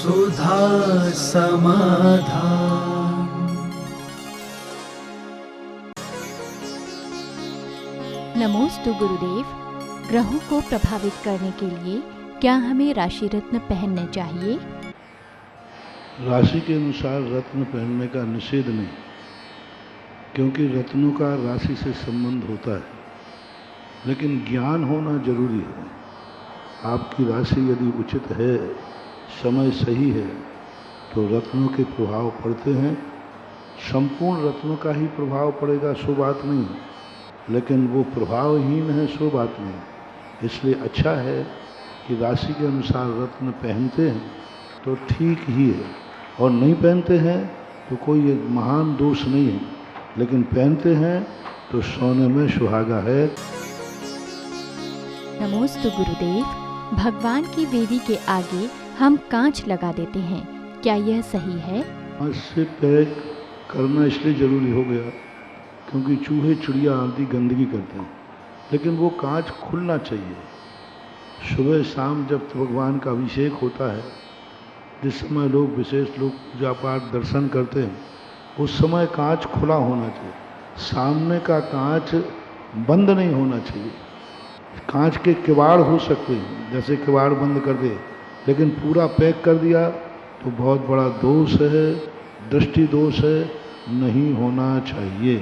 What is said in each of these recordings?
सुधा समाधान। नमोस्तु गुरुदेव। ग्रहों को प्रभावित करने के लिए क्या हमें राशि रत्न पहनने चाहिए? राशि के अनुसार रत्न पहनने का निषेध नहीं, क्योंकि रत्नों का राशि से संबंध होता है, लेकिन ज्ञान होना जरूरी है। आपकी राशि यदि उचित है, समय सही है, तो रत्नों के प्रभाव पड़ते हैं। संपूर्ण रत्नों का ही प्रभाव पड़ेगा सो बात नहीं, लेकिन वो प्रभावहीन है सो बात नहीं। इसलिए अच्छा है कि राशि के अनुसार रत्न पहनते हैं तो ठीक ही है, और नहीं पहनते हैं तो कोई एक महान दोष नहीं है, लेकिन पहनते हैं तो सोने में सुहागा है। नमोस्तु गुरुदेव। भगवान की वेदी के आगे हम कांच लगा देते हैं, क्या यह सही है? कांच से पैक करना इसलिए जरूरी हो गया क्योंकि चूहे चिड़िया आदि गंदगी करते हैं, लेकिन वो कांच खुलना चाहिए। सुबह शाम जब भगवान का अभिषेक होता है, जिस समय लोग विशेष लोग पूजा पाठ दर्शन करते हैं, उस समय कांच खुला होना चाहिए। सामने का कांच बंद नहीं होना चाहिए। कांच के किवाड़ हो सकते हैं, जैसे किवाड़ बंद कर दे, लेकिन पूरा पैक कर दिया तो बहुत बड़ा दोष है, दृष्टि दोष है, नहीं होना चाहिए।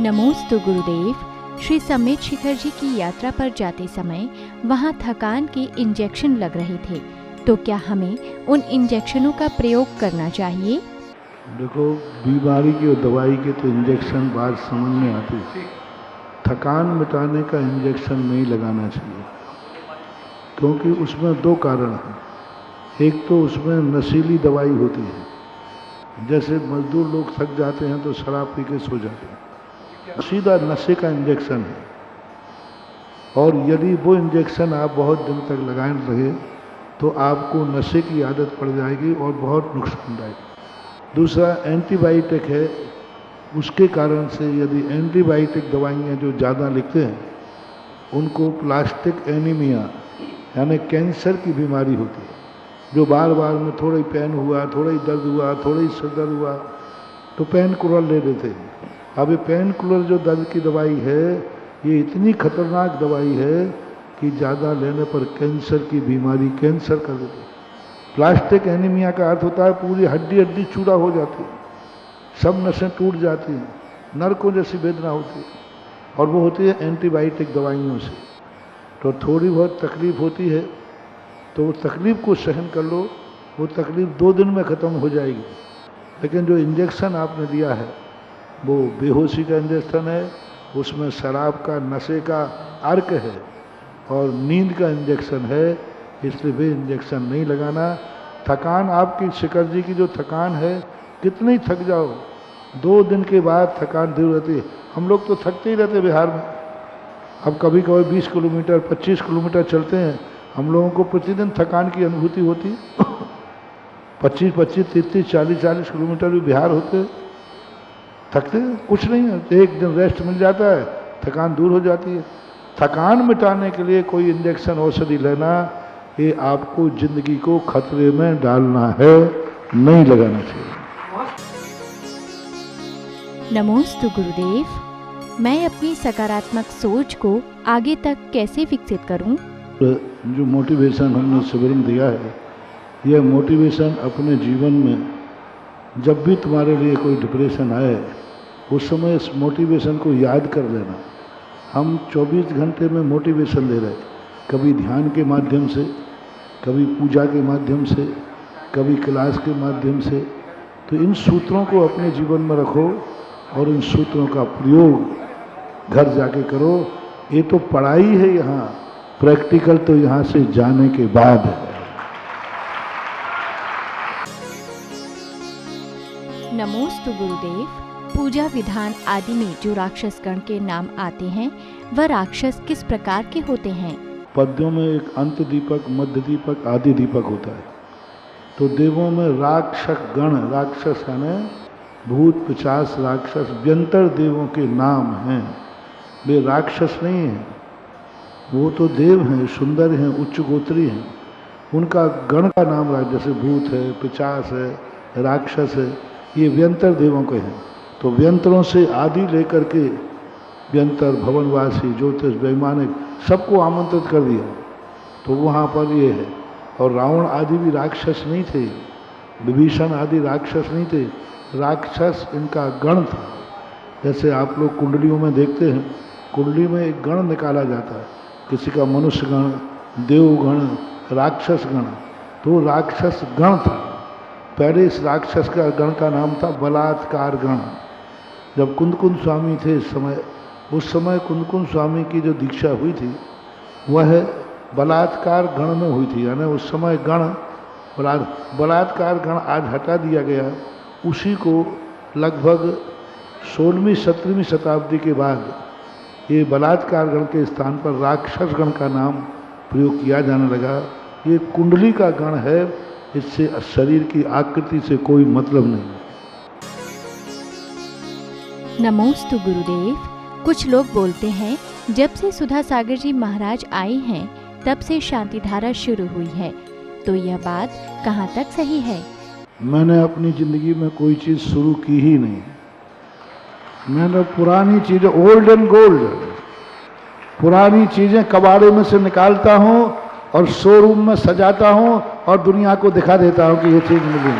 नमोस्तु गुरुदेव। श्री समेत शिखर जी की यात्रा पर जाते समय वहां थकान के इंजेक्शन लग रहे थे, तो क्या हमें उन इंजेक्शनों का प्रयोग करना चाहिए? देखो, बीमारी की और दवाई के तो इंजेक्शन बात समझ में आती है। थकान मिटाने का इंजेक्शन नहीं लगाना चाहिए, क्योंकि उसमें दो कारण हैं। एक तो उसमें नशीली दवाई होती है, जैसे मजदूर लोग थक जाते हैं तो शराब पी के सो जाते हैं, सीधा नशे का इंजेक्शन है। और यदि वो इंजेक्शन आप बहुत दिन तक लगाए रहे तो आपको नशे की आदत पड़ जाएगी और बहुत नुकसानदायक। दूसरा एंटीबायोटिक है, उसके कारण से यदि एंटीबायोटिक दवाइयाँ जो ज़्यादा लिखते हैं, उनको प्लास्टिक एनीमिया यानी कैंसर की बीमारी होती है, जो बार बार में थोड़ा ही पेन हुआ, थोड़ा ही दर्द हुआ, थोड़ा ही सिर दर्द हुआ तो पेन किलर ले लेते हैं। अब ये पेन किलर जो दर्द की दवाई है, ये इतनी खतरनाक दवाई है कि ज़्यादा लेने पर कैंसर की बीमारी कैंसर कर देती है। प्लास्टिक एनीमिया का अर्थ होता है पूरी हड्डी हड्डी चूड़ा हो जाती है, सब नसें टूट जाती हैं, नरकों जैसी वेदना होती है, और वो होती है एंटीबायोटिक दवाइयों से। तो थोड़ी बहुत तकलीफ़ होती है तो उस तकलीफ़ को सहन कर लो, वो तकलीफ़ 2 दिन में ख़त्म हो जाएगी। लेकिन जो इंजेक्शन आपने दिया है वो बेहोशी का इंजेक्शन है, उसमें शराब का नशे का अर्क है और नींद का इंजेक्शन है, इसलिए वे इंजेक्शन नहीं लगाना। थकान आपकी शिखर जी की जो थकान है, कितने ही थक जाओ, 2 दिन के बाद थकान दूर रहती है। हम लोग तो थकते ही रहते बिहार में। अब कभी कभी 20 किलोमीटर 25 किलोमीटर चलते हैं, हम लोगों को प्रतिदिन थकान की अनुभूति होती है। 25-25, 30-30, 40-40 किलोमीटर भी बिहार होते, थकते कुछ नहीं है, एक दिन रेस्ट मिल जाता है, थकान दूर हो जाती है। थकान मिटाने के लिए कोई इंजेक्शन औषधि लेना, ये आपको जिंदगी को खतरे में डालना है, नहीं लगाना चाहिए। नमोस्तु गुरुदेव। मैं अपनी सकारात्मक सोच को आगे तक कैसे विकसित करूं? जो मोटिवेशन हमने शिविर में दिया है, यह मोटिवेशन अपने जीवन में जब भी तुम्हारे लिए कोई डिप्रेशन आए, उस समय इस मोटिवेशन को याद कर लेना। हम 24 घंटे में मोटिवेशन दे रहे, कभी ध्यान के माध्यम से, कभी पूजा के माध्यम से, कभी क्लास के माध्यम से। तो इन सूत्रों को अपने जीवन में रखो और इन सूत्रों का प्रयोग घर जाके करो। ये तो पढ़ाई है, यहाँ प्रैक्टिकल तो यहाँ से जाने के बाद है। नमोस्तु गुरुदेव। पूजा विधान आदि में जो राक्षस गण के नाम आते हैं, वह राक्षस किस प्रकार के होते हैं? पद्यों में एक अंत दीपक, मध्य दीपक, आदि दीपक होता है। तो देवों में राक्षस गण, राक्षस यानी भूत पिशाच राक्षस व्यंतर देवों के नाम हैं। वे राक्षस नहीं हैं, वो तो देव हैं, सुंदर हैं, उच्च गोत्री हैं। उनका गण का नाम रहा, जैसे भूत है, पिशाच है, राक्षस है, ये व्यंतर देवों के हैं। तो व्यंतरों से आदि लेकर के व्यंतर, भवनवासी, ज्योतिष, वैमानिक सबको आमंत्रित कर दिया। तो वहाँ पर ये है। और रावण आदि भी राक्षस नहीं थे, विभीषण आदि राक्षस नहीं थे, राक्षस इनका गण था। जैसे आप लोग कुंडलियों में देखते हैं, कुंडली में एक गण निकाला जाता है, किसी का मनुष्य गण, देवगण, राक्षस गण। तो राक्षस गण था। पहले इस राक्षस का गण का नाम था बलात्कार गण। जब कुंदकुंद स्वामी थे उस समय कुंदकुंद स्वामी की जो दीक्षा हुई थी वह बलात्कार गण में हुई थी। यानी उस समय गण बलात्कार गण आज हटा दिया गया। उसी को लगभग 16वीं 17वीं शताब्दी के बाद ये बलात्कार गण के स्थान पर राक्षस गण का नाम प्रयोग किया जाने लगा। ये कुंडली का गण है, इससे शरीर की आकृति से कोई मतलब नहीं। नमोस्तु गुरुदेव। कुछ लोग बोलते हैं जब से सुधा सागर जी महाराज आए हैं तब से शांति धारा शुरू हुई है, तो यह बात कहाँ तक सही है? मैंने अपनी जिंदगी में कोई चीज़ शुरू की ही नहीं। मैंने पुरानी चीज़ें, ओल्ड एंड गोल्ड, पुरानी चीज़ें कबाड़े में से निकालता हूँ और शोरूम में सजाता हूँ और दुनिया को दिखा देता हूँ कि ये चीज़ मिली।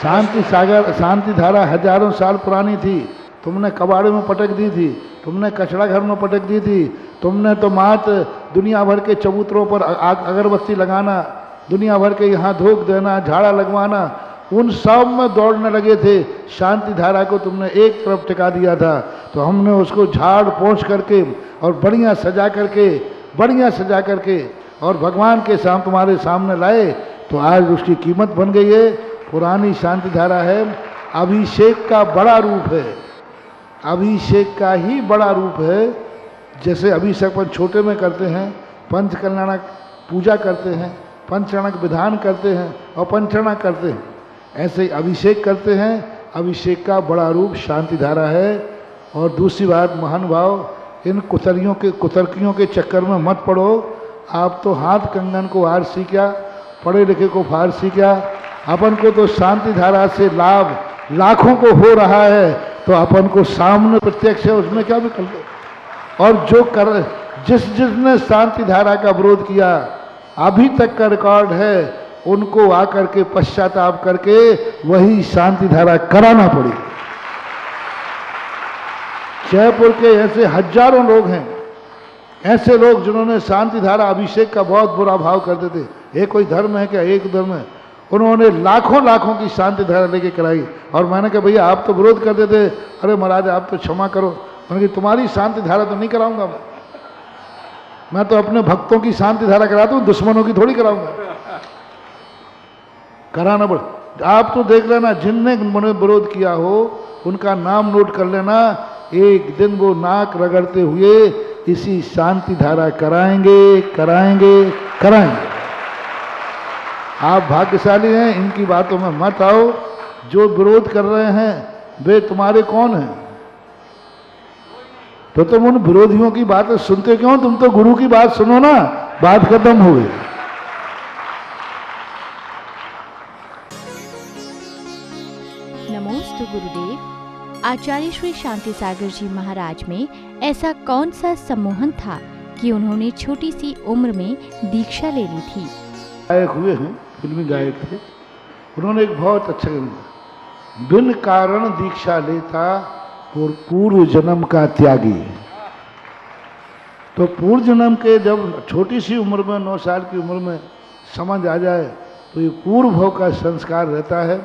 शांति धारा हजारों साल पुरानी थी। तुमने कबाड़े में पटक दी थी, तुमने कचरा घर में पटक दी थी, तुमने तो मात दुनिया भर के चबूतरों पर अगरबत्ती लगाना, दुनिया भर के यहाँ धोख देना, झाड़ा लगवाना, उन सब में दौड़ने लगे थे। शांति धारा को तुमने एक तरफ टिका दिया था, तो हमने उसको झाड़ पोंछ करके और बढ़िया सजा करके और भगवान के सामने तुम्हारे सामने लाए, तो आज उसकी कीमत बन गई है। पुरानी शांति धारा है, अभिषेक का बड़ा रूप है, अभिषेक का ही बड़ा रूप है। जैसे अभिषेक पर छोटे में करते हैं, पंचकल्याणक पूजा करते हैं, पंचरणक विधान करते हैं और पंचरणा करते हैं, ऐसे ही अभिषेक करते हैं। अभिषेक का बड़ा रूप शांति धारा है। और दूसरी बात, महान भाव, इन कुतर्कियों के चक्कर में मत पड़ो। आप तो हाथ कंगन को आरसी क्या, पढ़े लिखे को फारसी क्या। अपन को तो शांति धारा से लाभ लाखों को हो रहा है, तो अपन को सामने प्रत्यक्ष है, उसमें क्या विकल्प। और जिसने शांति धारा का विरोध किया, अभी तक का रिकॉर्ड है, उनको आकर के पश्चाताप करके वही शांति धारा कराना पड़ी। जयपुर के ऐसे हजारों लोग हैं, ऐसे लोग जिन्होंने शांति धारा अभिषेक का बहुत बुरा भाव करते थे। ये कोई धर्म है क्या? एक धर्म है। उन्होंने लाखों की शांति धारा लेके कराई। और मैंने कहा भैया आप तो विरोध करते थे। अरे महाराज आप तो क्षमा करो। मैंने कहा तुम्हारी शांति धारा तो नहीं कराऊंगा मैं तो अपने भक्तों की शांति धारा कराता हूँ, दुश्मनों की थोड़ी कराऊंगा। कराना पड़े। आप तो देख लेना, जिनने विरोध किया हो उनका नाम नोट कर लेना। एक दिन वो नाक रगड़ते हुए इसी शांति धारा कराएंगे। आप भाग्यशाली हैं, इनकी बातों में मत आओ। जो विरोध कर रहे हैं वे तुम्हारे कौन हैं? तो तुम उन विरोधियों की बातें सुनते क्यों? तुम तो गुरु की बात सुनो ना, बात खत्म हो गई। नमोस्तु गुरुदेव। आचार्य श्री शांति सागर जी महाराज में ऐसा कौन सा सम्मोहन था कि उन्होंने छोटी सी उम्र में दीक्षा ले ली थी? गायक हुए हैं, फिल्मी गायक थे। उन्होंने एक बहुत अच्छा गाना, बिन कारण दीक्षा लेता पूर्व जन्म का त्यागी। तो पूर्व जन्म के जब छोटी सी उम्र में 9 साल की उम्र में समझ आ जाए तो ये पूर्व भव का संस्कार रहता है,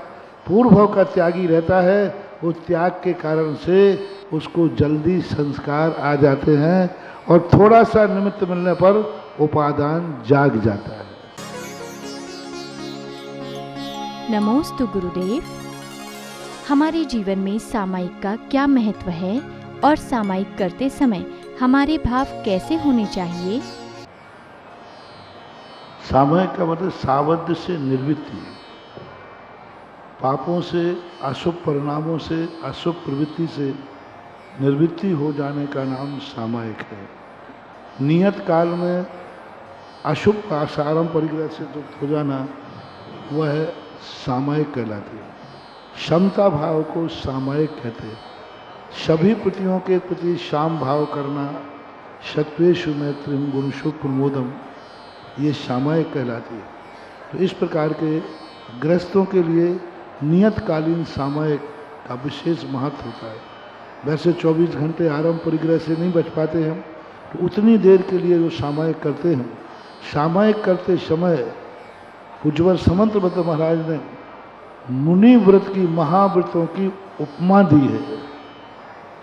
पूर्व भव का त्यागी रहता है। वो त्याग के कारण से उसको जल्दी संस्कार आ जाते हैं और थोड़ा सा निमित्त मिलने पर उपादान जाग जाता है। नमोस्तु गुरुदेव। हमारे जीवन में सामायिक का क्या महत्व है और सामायिक करते समय हमारे भाव कैसे होने चाहिए? सामायिक का मतलब सावध से निर्वृत्ति, पापों से, अशुभ परिणामों से, अशुभ प्रवृत्ति से निर्वृत्ति हो जाने का नाम सामायिक है। नियत काल में अशुभ का आसारम परिग्रह से युक्त हो जाना वह सामायिक कहलाती है। क्षमता भाव को सामायिक कहते हैं। सभी प्रतियों के प्रति शाम भाव करना, सत्वेषु मैत्रिम गुणशु प्रमोदम, ये सामायिक कहलाती है। तो इस प्रकार के गृहस्थों के लिए नियतकालीन सामायिक का विशेष महत्व होता है। वैसे 24 घंटे आरंभ परिग्रह से नहीं बच पाते हम, तो उतनी देर के लिए जो सामायिक करते हैं, सामायिक करते समय उज्ज्वल समंतभद्र महाराज ने मुनि व्रत की महाव्रतों की उपमा दी है।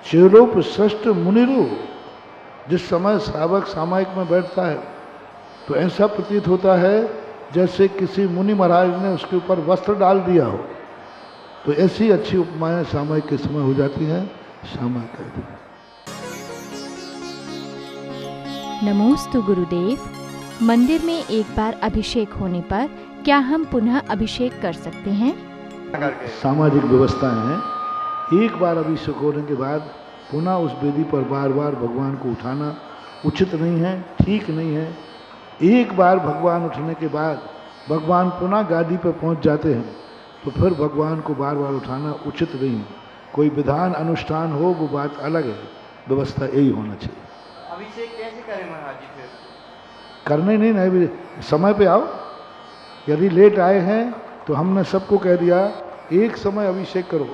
चेलोप श्रेष्ठ मुनिरु, जिस समय श्रावक सामायिक में बैठता है तो ऐसा प्रतीत होता है जैसे किसी मुनि महाराज ने उसके ऊपर वस्त्र डाल दिया हो। तो ऐसी अच्छी उपमाएं सामायिक के समय हो जाती हैं, सामायिक कहते हैं। नमोस्तु गुरुदेव। मंदिर में एक बार अभिषेक होने पर क्या हम पुनः अभिषेक कर सकते हैं? सामाजिक व्यवस्थाएं हैं। एक बार अभिषेक होने के बाद पुनः उस वेदी पर बार बार भगवान को उठाना उचित नहीं है, ठीक नहीं है। एक बार भगवान उठने के बाद भगवान पुनः गादी पर पहुंच जाते हैं तो फिर भगवान को बार बार उठाना उचित नहीं है। कोई विधान अनुष्ठान हो वो बात अलग है, व्यवस्था यही होना चाहिए। अभिषेक कैसे करें महाराज जी? फिर करने नहीं, समय पे आओ। यदि लेट आए हैं तो हमने सबको कह दिया एक समय अभिषेक करो,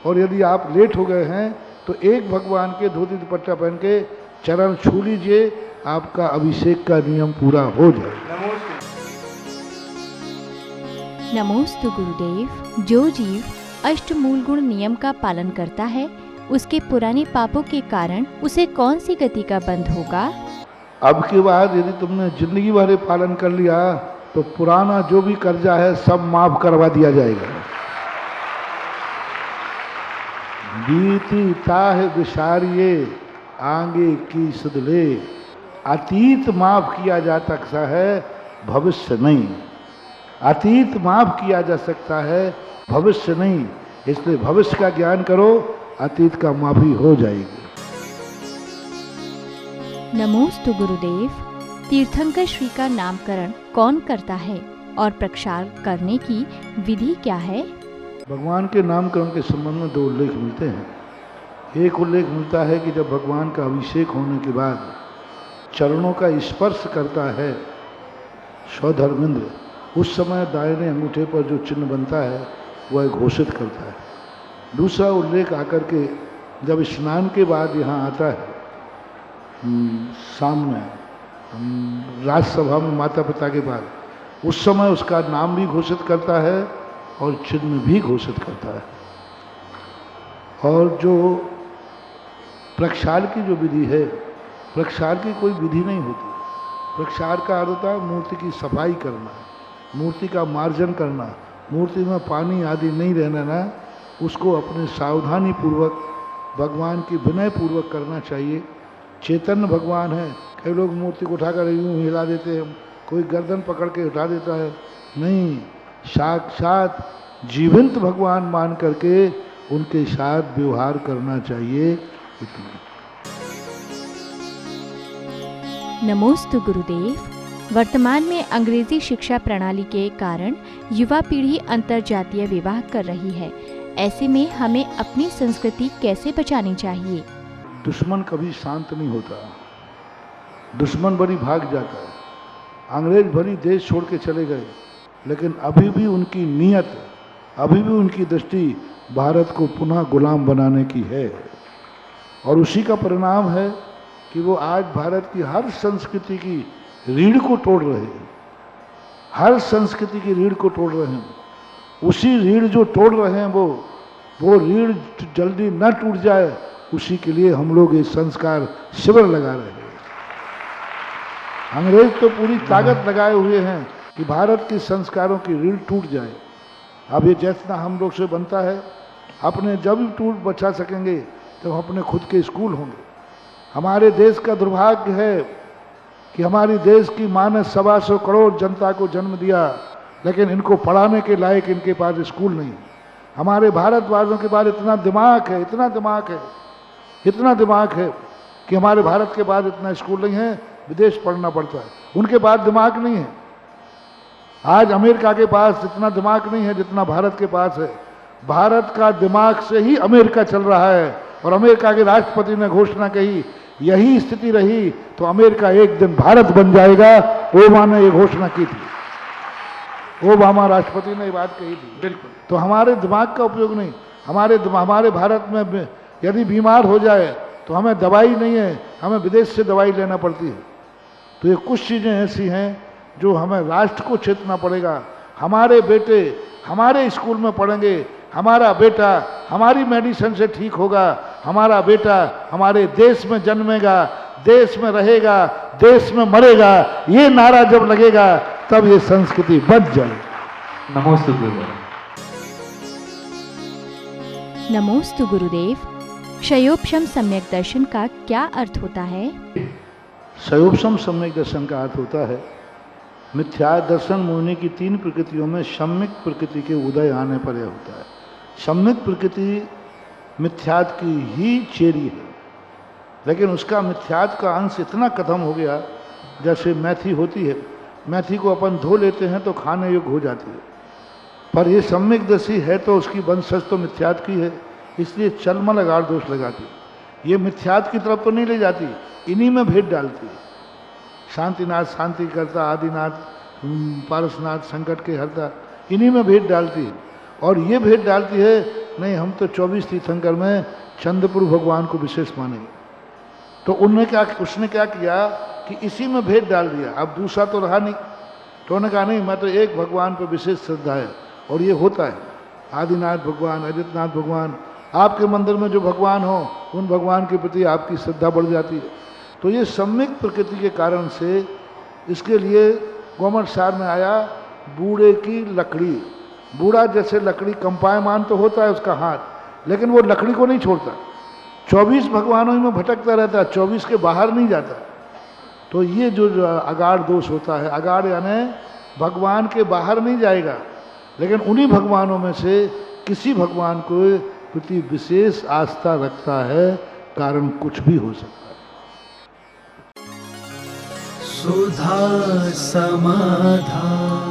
और यदि आप लेट हो गए हैं तो एक भगवान के धोती दुपट्टा पहन के चरण छू लीजिए, आपका अभिषेक का नियम पूरा हो जाए। नमोस्तु गुरुदेव। जो जीव अष्टमूल गुण नियम का पालन करता है उसके पुराने पापों के कारण उसे कौन सी गति का बंध होगा? अब के बाद यदि तुमने जिंदगी भर पालन कर लिया तो पुराना जो भी कर्जा है सब माफ करवा दिया जाएगा। बीती ताह विसारिये आगे की सुधले, अतीत माफ किया जा सकता है, भविष्य नहीं। अतीत माफ किया जा सकता है, भविष्य नहीं। इसलिए भविष्य का ज्ञान करो, अतीत का माफी हो जाएगी। नमोस्तु गुरुदेव। तीर्थंकर श्री का नामकरण कौन करता है और प्रक्षाल करने की विधि क्या है? भगवान के नामकरण के संबंध में दो उल्लेख मिलते हैं। एक उल्लेख मिलता है कि जब भगवान का अभिषेक होने के बाद चरणों का स्पर्श करता है स्वधर्मेंद्र, उस समय दाहिने अंगूठे पर जो चिन्ह बनता है वह घोषित करता है। दूसरा उल्लेख आकर के जब स्नान के बाद यहाँ आता है सामने राजसभा में माता पिता के बाद, उस समय उसका नाम भी घोषित करता है और चिन्ह भी घोषित करता है। और जो प्रक्षाल की जो विधि है, प्रक्षाल की कोई विधि नहीं होती। प्रक्षाल का अर्थ होता है मूर्ति की सफाई करना, मूर्ति का मार्जन करना, मूर्ति में पानी आदि नहीं रहना ना, उसको अपने सावधानी पूर्वक भगवान की विनय पूर्वक करना चाहिए। चैतन्य भगवान है, कई लोग मूर्ति को उठाकर यूँ हिला देते हैं, कोई गर्दन पकड़ के उठा देता है, नहीं, साक्षात जीवंत भगवान मान करके उनके साथ व्यवहार करना चाहिए। इतना। नमोस्तु गुरुदेव। वर्तमान में अंग्रेजी शिक्षा प्रणाली के कारण युवा पीढ़ी अंतरजातीय विवाह कर रही है। ऐसे में हमें अपनी संस्कृति कैसे बचानी चाहिए? दुश्मन कभी शांत नहीं होता, दुश्मन बड़ी भाग जाता है। अंग्रेज भरी देश छोड़ के चले गए, लेकिन अभी भी उनकी नीयत, अभी भी उनकी दृष्टि भारत को पुनः गुलाम बनाने की है। और उसी का परिणाम है कि वो आज भारत की हर संस्कृति की रीढ़ को तोड़ रहे हैं, हर संस्कृति की रीढ़ को तोड़ रहे हैं। उसी रीढ़ जो तोड़ रहे हैं वो रीढ़ जल्दी न टूट जाए, उसी के लिए हम लोग ये संस्कार शिविर लगा रहे हैं। अंग्रेज तो पूरी ताकत लगाए हुए हैं कि भारत के संस्कारों की रीढ़ टूट जाए। अब ये जितना हम लोग से बनता है, अपने जब भी टूट बचा सकेंगे तब अपने खुद के स्कूल होंगे। हमारे देश का दुर्भाग्य है कि हमारी देश की माँ ने 125 करोड़ जनता को जन्म दिया, लेकिन इनको पढ़ाने के लायक इनके पास स्कूल नहीं। हमारे भारतवासियों के पास इतना दिमाग है कि हमारे भारत के पास इतना स्कूल नहीं है विदेश पढ़ना पड़ता है। उनके पास दिमाग नहीं है। आज अमेरिका के पास इतना दिमाग नहीं है जितना भारत के पास है। भारत का दिमाग से ही अमेरिका चल रहा है। और अमेरिका के राष्ट्रपति ने घोषणा कही, यही स्थिति रही तो अमेरिका एक दिन भारत बन जाएगा। ओबामा ने ये घोषणा की थी, ओबामा राष्ट्रपति ने ये बात कही थी। बिल्कुल। तो हमारे दिमाग का उपयोग नहीं। हमारे भारत में यदि बीमार हो जाए तो हमें दवाई नहीं है, हमें विदेश से दवाई लेना पड़ती है। तो ये कुछ चीज़ें ऐसी हैं जो हमें राष्ट्र को चेतना पड़ेगा। हमारे बेटे हमारे स्कूल में पढ़ेंगे, हमारा बेटा हमारी मेडिसिन से ठीक होगा, हमारा बेटा हमारे देश में जन्मेगा, देश में रहेगा, देश में मरेगा। ये नारा जब लगेगा तब ये संस्कृति बच जाएगी। नमोस्तु गुरुदेव। नमोस्तु गुरुदेव। क्षयोपशम सम्यक दर्शन का क्या अर्थ होता है? क्षयोपशम सम्यक दर्शन का अर्थ होता है मिथ्या दर्शन मोहिनी की 3 प्रकृतियों में सम्यक प्रकृति के उदय आने पर यह होता है। सम्यक प्रकृति मिथ्यात की ही चेरी है, लेकिन उसका मिथ्यात का अंश इतना खत्म हो गया, जैसे मेथी होती है, मेथी को अपन धो लेते हैं तो खाने योग्य हो जाती है, पर ये सम्यक दर्शी है तो उसकी वंशज तो मिथ्यात की है, इसलिए चलमल अगाड़ दोष लगाती है। ये मिथ्यात की तरफ तो नहीं ले जाती, इन्हीं में भेद डालती है। शांतिनाथ शांति करता, आदिनाथ पारसनाथ संकट के हरता, इन्हीं में भेद डालती है। और ये भेद डालती है नहीं हम तो 24 तीर्थंकर में चंद्रपुर भगवान को विशेष मानेंगे। तो उसने क्या किया कि इसी में भेद डाल दिया, अब दूसरा तो रहा नहीं। तो उन्होंने कहा नहीं मैं तो एक भगवान पर विशेष श्रद्धा है, और ये होता है। आदिनाथ भगवान, अजितनाथ भगवान, आपके मंदिर में जो भगवान हो उन भगवान के प्रति आपकी श्रद्धा बढ़ जाती है। तो ये सम्यक प्रकृति के कारण से इसके लिए गोमट सार में आया बूढ़े की लकड़ी। बूढ़ा जैसे लकड़ी कंपायमान तो होता है उसका हाथ, लेकिन वो लकड़ी को नहीं छोड़ता, 24 भगवानों में भटकता रहता है, 24 के बाहर नहीं जाता। तो ये जो अगाड़ दोष होता है, अगाड़ यानी भगवान के बाहर नहीं जाएगा, लेकिन उन्हीं भगवानों में से किसी भगवान को प्रति विशेष आस्था रखता है, कारण कुछ भी हो सकता है। सुधा समाधान